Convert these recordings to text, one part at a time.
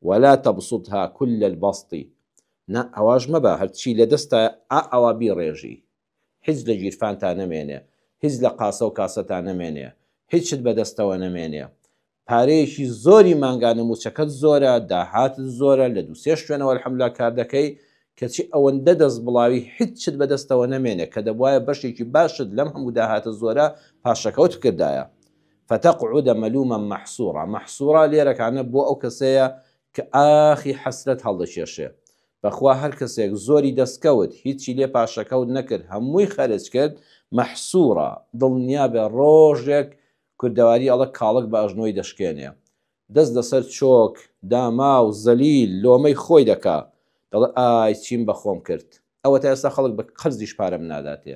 ولا تبسطها كل البسط نا ئەواژ مەبە هەرچی لە دەستە ئەوە بیڕێژی هیچ لە گیرفانتان نەمێنێ هیچ لە قاسە و کاسەتان نەمێنێ هیچت بەدەستەوە نەمێنێ پارەیەکی زۆری مانگانە موچەکەت زۆرە داهاتت زۆرە لە دووسێ شوێنەوە الحەمدوللا کار دەکەی کەچی ئەوەندە دەست بڵاوی هیچت بەدەستەوە نەمێنێ کە دەبوایە بەشێکی باشت لەم هەموو داهاتە زۆرە پاشەکەوت کردایە فتقعد ملوما محصورا محصورا لێرەکانە بۆ ئەو کەسەیە کە ئاخی حەسرەت هەڵدەکێشێ بەخوا هەر کەسێک زۆری دەستکەوت هیچی لێ پاشەکەوت نەکرد هەمووی خەرج کرد مەحسوورە دڵنیا بێ ڕۆژێک کوردەواری ئەڵە کاڵک بە ئەژنۆی دەشکێنێ دەست لەسەر چۆک داما و زەلیل لۆمەی خۆی دەکا دەڵێ ئای چیم بەخۆم کرد ئەوە تا ئێستا خەڵک بە قەرزیش پارەم ناداتێ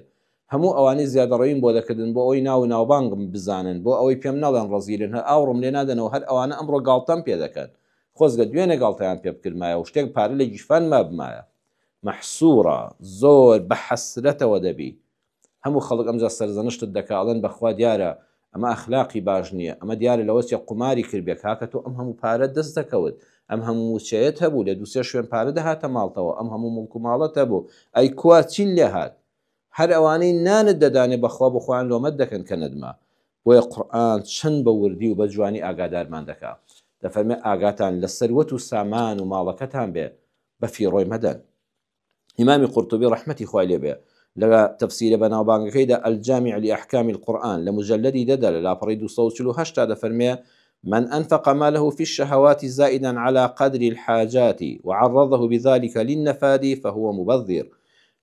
هەموو ئەوانەی زیادەڕەویم بۆ دەکردن بۆ ئەوی ناو ناوبانگم بزانن بۆ ئەوەی پێم ناڵێن ڕەزیلن هەر ئاوڕم لێ نادەنەوە هەر ئەوانە ئەمڕۆ گاڵتەم پێ دەکەن خۆزگە دوێنێ گاڵتەیان پێ بکردمایە و شتێک پارە لە گیشفان مابمایە مەحسوورە زۆر بە حەسرەتەوە دەبی هەموو خەڵک ئەمجا سەرزەنشتت دەکاڵێن بەخوا دیارە ئەمە ئەخلاقی باش نییە ئەمە دیارە لەوەستی قماری کردبێک هاکە تۆ ئەم هەموو پارە دەست دەکەوت ئەم هەموو وچەیەت هەبوو لە دووسێ شوێن پارە دەهاتە ماڵتەوە ئەم هەموو مڵک و ماڵەت هەبوو ئەی کوا چین لێ هات هەر ئەوانەی نانت دەدانێ بەخوا بخوایان لۆمەت دەکەن کە نەدما بۆیە قورئان چەند بە وردی و بە جوانی ئاگادارمان دەکا دەفەرمێ ئاگاتان لە سەروەت و سامان و ماڵەکەتان بێ بە فیڕۆی مەدەن ئیمامی قورتوبی ڕەحمەتی خوای لێ بێ لە تەفسیرە بەناوبانگەکەیدا الجامع لأحكام القرآن لمجلدی دەدا لە لاپەڕی 248 دەفەرمێ من أنفق ماله في الشهوات زائدا على قدر الحاجات وعرضه بذلك للنفاد فهو مبذر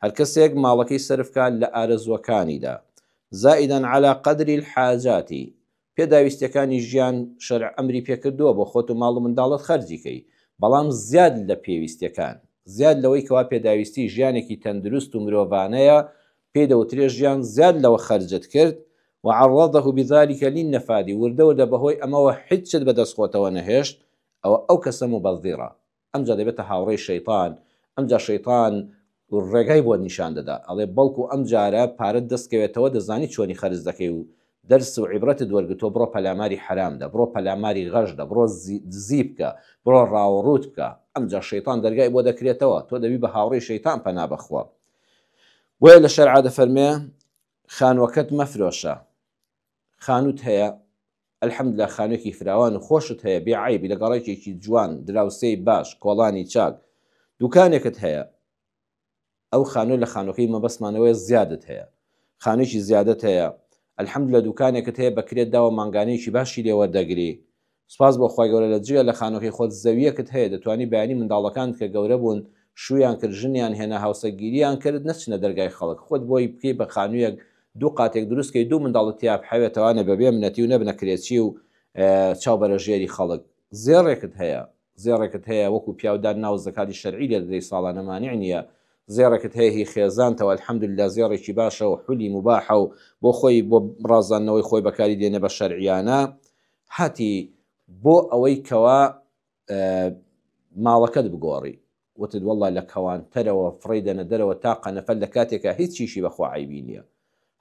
هەر کەسێک ماڵەکەی سەرفکان لە ئارەزوەکانیدا زائدا على قدر الحاجات پێداویستەکانی ژیان شەرع ئەمری پێکردووە بۆ خۆت و ماڵ و منداڵت خەرجیکەی بەڵام زیاد لە پێویستەکان زیاد لەوەی کەوا پێداویستی ژیانێکی تەندروست و مرۆڤانەیە پێدەوترێ ژیان زیاد لەوە خەرجت کرد وعرضه بذلك للنفاد وردە بەهۆی ئەمەوە هیچت بەدەستخۆتەوە نەهێشت ئەو کەسە مبەذیرە ئەمجا دەبێتە هاوڕێی شەیطان ئەمجا شەیطان ڕێگای بۆ نیشان دەدا ئەڵێ بەڵکو ئەم جارە پارەت دەستکەوێتەوە دەزانی چۆنی خەرج دەکەی و دەرس و عیبرەتت وەرگتۆ بڕۆ پەلاماری حرامدا بڕۆ پەلاماری غەشدا بڕۆ زی بکە بڕۆ ڕاوەڕوت بکە ئەمجا شەیطان دەرگای بۆ دەکرێتەوە تۆ دەبی بە هاوڕێی شەیطان پەنا بەخوا بۆیە لە شەرعا دەفەرمێ خانوەکەت مەفرۆشە خانوت هەیە الحەمدوللا خانوویەکی فراوان و خۆشت هەیە بێعیبی لە گەڕێکێکی جوان دراوسەی باش کۆڵانی چاک دوکانێکت هەیە ئەو خانوو لە خانووەکەی مەبەستمانەوەی زیادت هەیە خانوویەکی زیادت هەیە الحەمدوللا دوکانێکت هەیە بەکرێت داوە مانگانەیەکی باشی لێوەردەگری سپاس بۆ خوای گەورە لە جگە لە خانووەکەی خۆت زەویەکت هەیە دەتوانی بەیانی منداڵەکانت کە گەورە بوون شویان کرد ژنیان هێنا هاوسەگیریان کرد نەچنە دەرگای خەڵک خۆت بۆی بکەی بە خانوویەک دوو قاتێک دروستکەی دوو منداڵت تیا بحەوێتەوانە بەبێ منەتی و نەبنە کرێچی و چاوبەرە ژێری خەڵک زێڕێکت هەیە وەکو پیاودان ناو زەکاتی شەرعی لە دەی ساڵانە مانیع نییە زێڕێکت هەیە هی خێزانتەوە الحەمدوللا زێڕێکی باشە و حولی مباحە و بۆ خۆی بۆ ڕازاندنەوەی خۆی بەکاری دێنێ بە شەرعیانە هاتی بۆ ئەوەی کەوا ماڵەکەت بگۆڕی وتت وەڵڵا لە کەوانتەرەوە فڕی دەنە دەرەوە تا قەنەفەر لە کاتێکە هیچ چیشی بەخوا عیبی نییە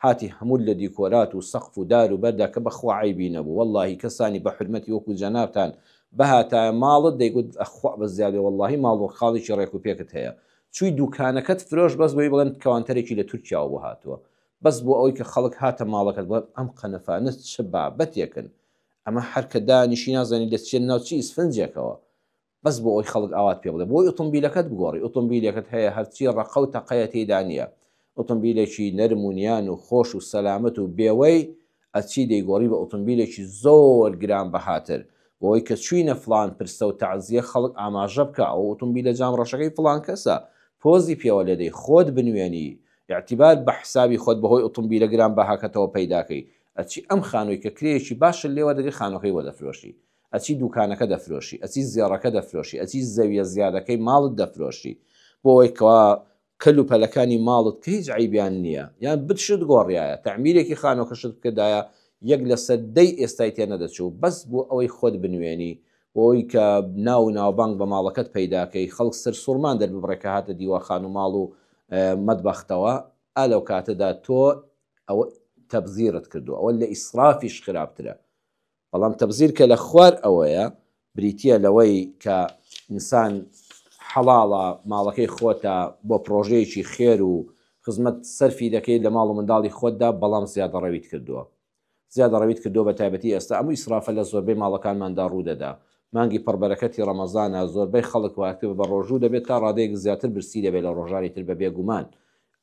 هاتی هەموو لە دیکۆرات و سەقف و دار و بەردا کە بەخوا عیبی نەبوو وەڵڵاهی کەسانی بە حرمەتی وەکو جەنابتان بەهاتایە ماڵت دەیگوت ئەخوا بە زیادێ وەڵڵاهی ماڵ و خاڵێکی ڕێک و پێکت هەیە چووی دوکانەکەت فرۆش بەس بۆی بڵێن کەوانتەرێکی لە تورکیاوە بۆ هاتووە بەس بۆ ئەوەی کە خەڵک هاتە ماڵەکەت بڵێن ئەم قەنەفانە چ بابەتێکن ئەمە هەر کە دانیشی نازانی لە چێن ناوچی ئیسفنجێکەوە بەس بۆ ئەوی خەڵک ئاوات پێ بڵێ بۆی ئۆتۆمبیلەکەت بگۆڕی ئۆتۆمبیلەکەت هەیە هەرچی ڕقە و تەقەیە تێیدا نییە ئۆتۆمبیلێکی نەرمونیان و خۆش و سەلامەت و بێوەی ئەچی دەیگۆڕی بە ئۆتۆمبیلێکی زۆر گران بەهاتر بۆی کە چوینە فلان پرسە و تعزیە خەڵک ئاماژە بکە ئەو ئۆتۆمبیلە جام ڕەشەکەی فلان کەسە پۆزی پێوە لێدەی خۆت بنوێنی اعتیبار بە حسابی خۆت بەهۆی ئۆتۆمبیلە گران بەهاکەتەوە پەیداکەی ئەچی ئەم خانووی کە کرێیەکی باشە لێوە دەگەی خانوەکەی وەدەفرۆشی ئەچی دوکانەکە دەفرۆشی ئەچی زیێڕەکە دەفرۆشی ئەچی زەویە زیادەکەی ماڵت دەفرۆشی بۆ ئەوەی کەوا کەل و پەلەکانی ماڵت کە هیچ عیبیان نییە یان بتشت گۆڕیایە تعمیرێکی خانووەکەشت بکردایە یەک لەسەر دەی ئێستای تێ نەدەچوو بەس بۆ ئەوەی خۆت بنوێنی بۆی کە ناو ناوبانگ بە ماڵەکەت پەیداکەی خەڵک سەر سوورمان دەربڕێکە هاتە دیوەخان و ماڵ و مەدبەختەوە ئالەو کاتەدا تۆ ئەوە تەبزیرت کردو ئەوە لە ئیسرافیش خراپترە بەڵام تەبزیر کە لە خوار ئەوەیە بریتە لەوەی کە ئینسان حەڵاڵە ماڵەکەی خۆتە بۆ پرۆژەیەکی خێر و خزمەت سەرفی دەکەیت لە ماڵ و منداڵی خۆتدا، بەڵام زیادە ڕەویت کردووە. زیادە ڕەویت کردو بە تایبەتی ئێستا ئەموو ئیسرافە لە زۆربەی ماڵەکانماندا ڕوودەدا. مانگی پڕبەرەکەتی ڕەمەزانە زۆربەی خەڵک واتر بە ڕۆژوو دەبێت تا ڕادەیەک زیاتر برسی دەبێت لە ڕۆژانی تر بە بێگومان.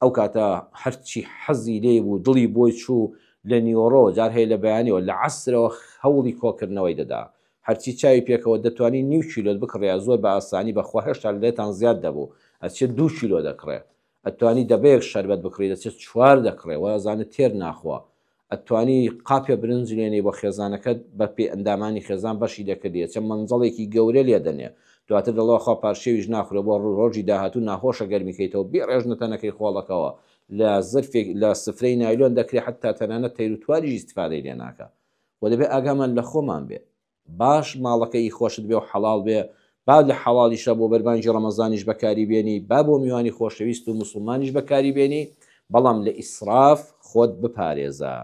ئەو کاتە هەرچی حەزی لێ بوو دڵی بۆی چوو لە نیۆڕۆ جار هەیە لە بەیانیەوە لە عەسرەوە هەوڵی کۆکردنەوەی دەدا، هەرچی چاوی پێکەوە دەتوانین نیو کیلۆت بکڕێ زۆر بە ئاسانی بەخوا هێشتا لێتان زیاد دەبوو ئەچێت 2 کیلۆ دەکڕێ، ئەتوانی دەبەیەک شەربەت بکڕی دەچێت 4 دەکڕێ وەزانت تێر ناخوا، ئەتوانی قاپێ برنج لێنێ بۆ خێزانەکەت بە پێ ئەندامانی خێزان بەشی دەکردێت چەند مەنزەڵێکی گەورە لێ دەنێ، دواتر دەڵەوەخوا پارشێویش ناخورێ بۆ ڕۆژی داهاتوو ناخۆشە گەرمیکەیتەوە بێ ڕێژنەتەنەکەی خۆڵەکەەوە لە زرفێک لە سفرەی نایلۆن دەکرێت حتا تەنانەت تەیروتواریش استفادەی لێ ناکە و دەبێت ئاگامان لە خۆمان بێ باش ماڵەکەی خۆشت بێ و حەڵاڵ بێ، با لە حەڵاڵیشە بۆ بەربانجی ڕەمەزانیش بەکاری بێنی، با بۆ میوانی خۆشەویست و موسڵمانیش بەکاری بێنی، بەڵام لە ئیسراف خۆت بپارێزە.